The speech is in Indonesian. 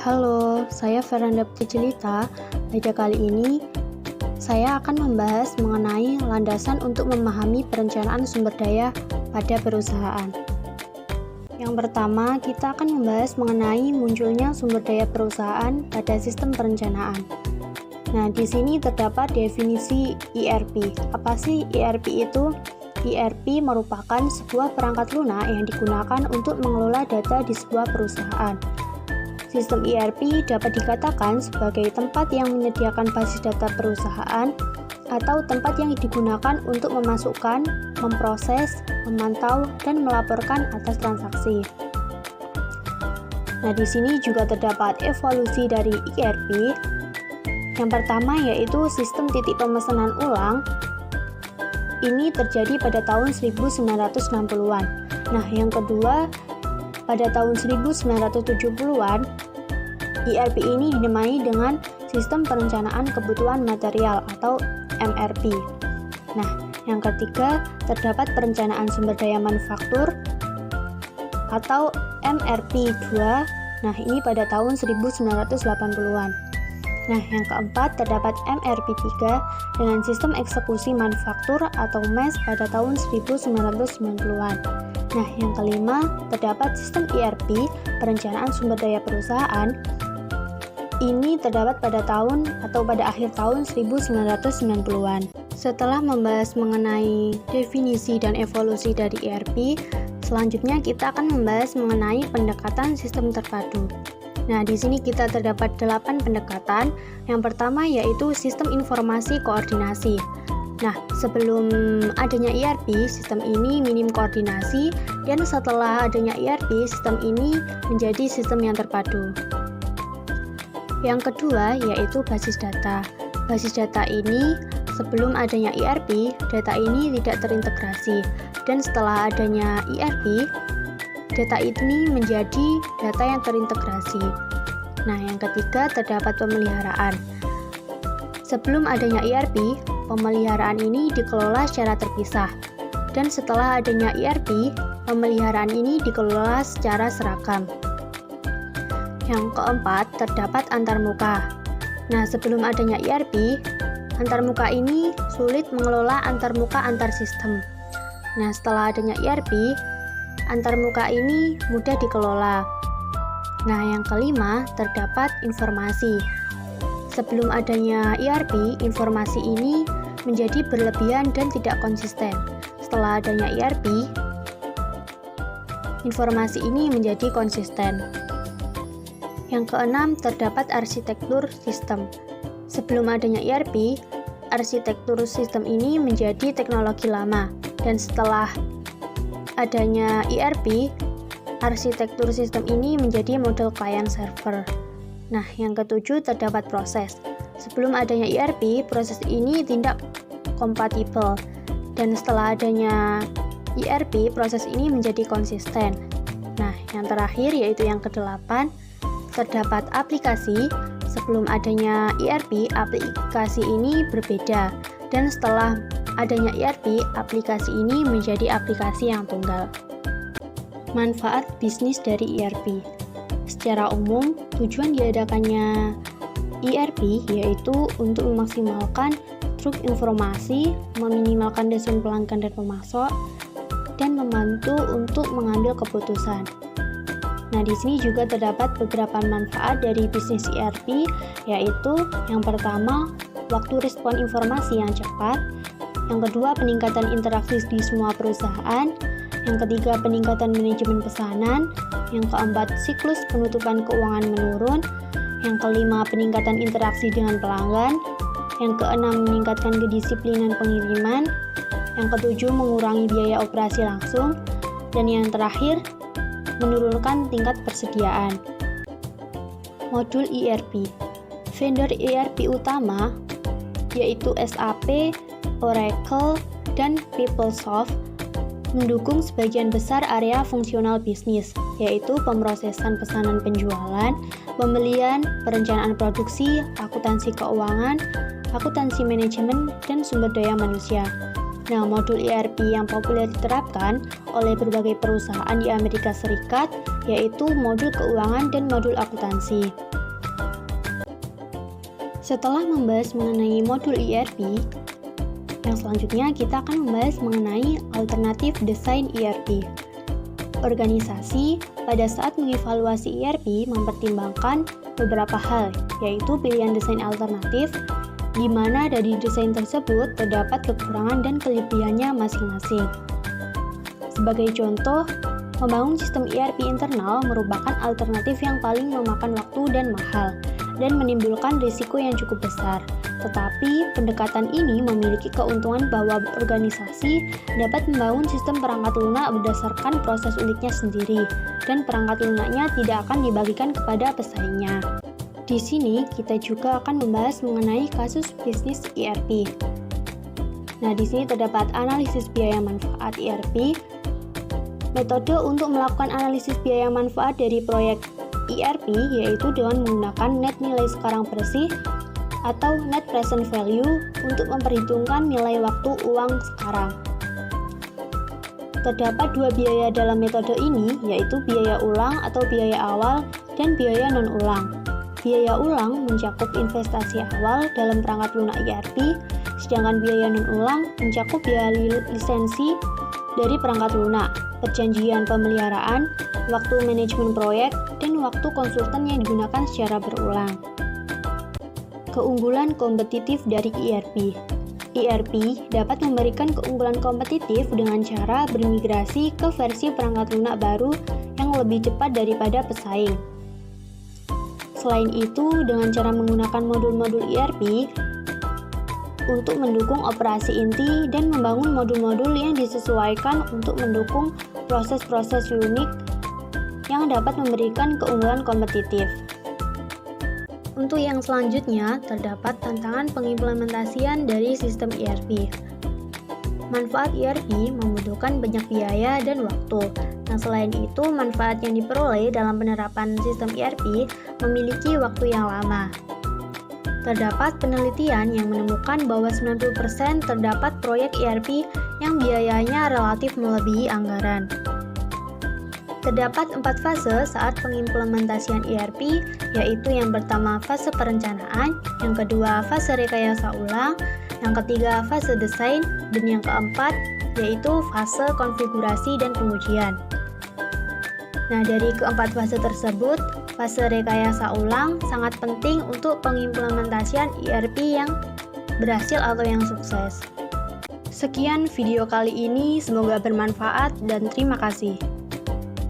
Halo, saya Veranda Putri-Jelita. Pada kali ini, saya akan membahas mengenai landasan untuk memahami perencanaan sumber daya pada perusahaan. Yang pertama, kita akan membahas mengenai munculnya sumber daya perusahaan pada sistem perencanaan. Nah, di sini terdapat definisi ERP. Apa sih ERP itu? ERP merupakan sebuah perangkat lunak yang digunakan untuk mengelola data di sebuah perusahaan. Sistem ERP dapat dikatakan sebagai tempat yang menyediakan basis data perusahaan atau tempat yang digunakan untuk memasukkan, memproses, memantau, dan melaporkan atas transaksi. Nah, di sini juga terdapat evolusi dari ERP. Yang pertama yaitu sistem titik pemesanan ulang. Ini terjadi pada tahun 1960-an. Nah, yang kedua, pada tahun 1970-an, ERP ini dinamai dengan Sistem Perencanaan Kebutuhan Material atau MRP. Nah, yang ketiga, terdapat Perencanaan Sumber Daya Manufaktur atau MRP2. Nah, ini pada tahun 1980-an. Nah, yang keempat, terdapat MRP3 dengan Sistem Eksekusi Manufaktur atau MES pada tahun 1990-an. Nah, yang kelima, terdapat sistem ERP, perencanaan sumber daya perusahaan. Ini terdapat pada tahun atau pada akhir tahun 1990-an. Setelah membahas mengenai definisi dan evolusi dari ERP, selanjutnya kita akan membahas mengenai pendekatan sistem terpadu. Nah, di sini kita terdapat 8 pendekatan. Yang pertama yaitu sistem informasi koordinasi. Nah, sebelum adanya ERP, sistem ini minim koordinasi, dan setelah adanya ERP, sistem ini menjadi sistem yang terpadu. Yang kedua yaitu basis data. Basis data ini sebelum adanya ERP, data ini tidak terintegrasi, dan setelah adanya ERP, data ini menjadi data yang terintegrasi. Nah, yang ketiga terdapat pemeliharaan. Sebelum adanya ERP, pemeliharaan ini dikelola secara terpisah, dan setelah adanya ERP, pemeliharaan ini dikelola secara seragam. Yang keempat, terdapat antarmuka. Nah, sebelum adanya ERP, antarmuka ini sulit mengelola antarmuka antar sistem. Nah, setelah adanya ERP, antarmuka ini mudah dikelola. Nah, yang kelima, terdapat informasi. Sebelum adanya ERP, informasi ini menjadi berlebihan dan tidak konsisten. Setelah adanya ERP, informasi ini menjadi konsisten. Yang keenam, terdapat arsitektur sistem. Sebelum adanya ERP, arsitektur sistem ini menjadi teknologi lama, dan setelah adanya ERP, arsitektur sistem ini menjadi model client server. Nah, yang ketujuh, terdapat proses. Sebelum adanya ERP, proses ini tidak kompatibel, dan setelah adanya ERP, proses ini menjadi konsisten. Nah, yang terakhir yaitu yang kedelapan, terdapat aplikasi. Sebelum adanya ERP, aplikasi ini berbeda, dan setelah adanya ERP, aplikasi ini menjadi aplikasi yang tunggal. Manfaat bisnis dari ERP. Secara umum, tujuan diadakannya ERP yaitu untuk memaksimalkan truk informasi, meminimalkan desain pelanggan dan pemasok, dan membantu untuk mengambil keputusan. Nah, di sini juga terdapat beberapa manfaat dari bisnis ERP, yaitu yang pertama, waktu respon informasi yang cepat. Yang kedua, peningkatan interaksi di semua perusahaan. Yang ketiga, peningkatan manajemen pesanan. Yang keempat, siklus penutupan keuangan menurun. Yang kelima, peningkatan interaksi dengan pelanggan. Yang keenam, meningkatkan kedisiplinan pengiriman. Yang ketujuh, mengurangi biaya operasi langsung. Dan yang terakhir, menurunkan tingkat persediaan. Modul ERP. Vendor ERP utama yaitu SAP, Oracle, dan PeopleSoft mendukung sebagian besar area fungsional bisnis, yaitu pemrosesan pesanan penjualan, pembelian, perencanaan produksi, akuntansi keuangan, akuntansi manajemen, dan sumber daya manusia. Nah, modul ERP yang populer diterapkan oleh berbagai perusahaan di Amerika Serikat yaitu modul keuangan dan modul akuntansi. Setelah membahas mengenai modul ERP, yang selanjutnya kita akan membahas mengenai alternatif desain ERP. Organisasi pada saat mengevaluasi ERP mempertimbangkan beberapa hal, yaitu pilihan desain alternatif, di mana dari desain tersebut terdapat kekurangan dan kelebihannya masing-masing. Sebagai contoh, membangun sistem ERP internal merupakan alternatif yang paling memakan waktu dan mahal, dan menimbulkan risiko yang cukup besar. Tetapi, pendekatan ini memiliki keuntungan bahwa organisasi dapat membangun sistem perangkat lunak berdasarkan proses uniknya sendiri, dan perangkat lunaknya tidak akan dibagikan kepada pesaingnya. Di sini, kita juga akan membahas mengenai kasus bisnis ERP. Nah, di sini terdapat analisis biaya manfaat ERP. Metode untuk melakukan analisis biaya manfaat dari proyek ERP yaitu dengan menggunakan net nilai sekarang bersih atau net present value untuk memperhitungkan nilai waktu uang sekarang. Terdapat dua biaya dalam metode ini, yaitu biaya ulang atau biaya awal dan biaya non-ulang. Biaya ulang mencakup investasi awal dalam perangkat lunak ERP, sedangkan biaya non-ulang mencakup biaya lisensi dari perangkat lunak, perjanjian pemeliharaan, waktu manajemen proyek, dan waktu konsultan yang digunakan secara berulang. Keunggulan kompetitif dari ERP. ERP dapat memberikan keunggulan kompetitif dengan cara bermigrasi ke versi perangkat lunak baru yang lebih cepat daripada pesaing. Selain itu, dengan cara menggunakan modul-modul ERP untuk mendukung operasi inti dan membangun modul-modul yang disesuaikan untuk mendukung proses-proses unik yang dapat memberikan keunggulan kompetitif. Untuk yang selanjutnya, terdapat tantangan pengimplementasian dari sistem ERP. Manfaat ERP membutuhkan banyak biaya dan waktu. Nah, selain itu, manfaat yang diperoleh dalam penerapan sistem ERP memiliki waktu yang lama. Terdapat penelitian yang menemukan bahwa 90% terdapat proyek ERP yang biayanya relatif melebihi anggaran. Terdapat 4 fase saat pengimplementasian ERP, yaitu yang pertama fase perencanaan, yang kedua fase rekayasa ulang, yang ketiga fase desain, dan yang keempat yaitu fase konfigurasi dan pengujian. Nah, dari keempat fase tersebut, fase rekayasa ulang sangat penting untuk pengimplementasian ERP yang berhasil atau yang sukses. Sekian video kali ini, semoga bermanfaat dan terima kasih.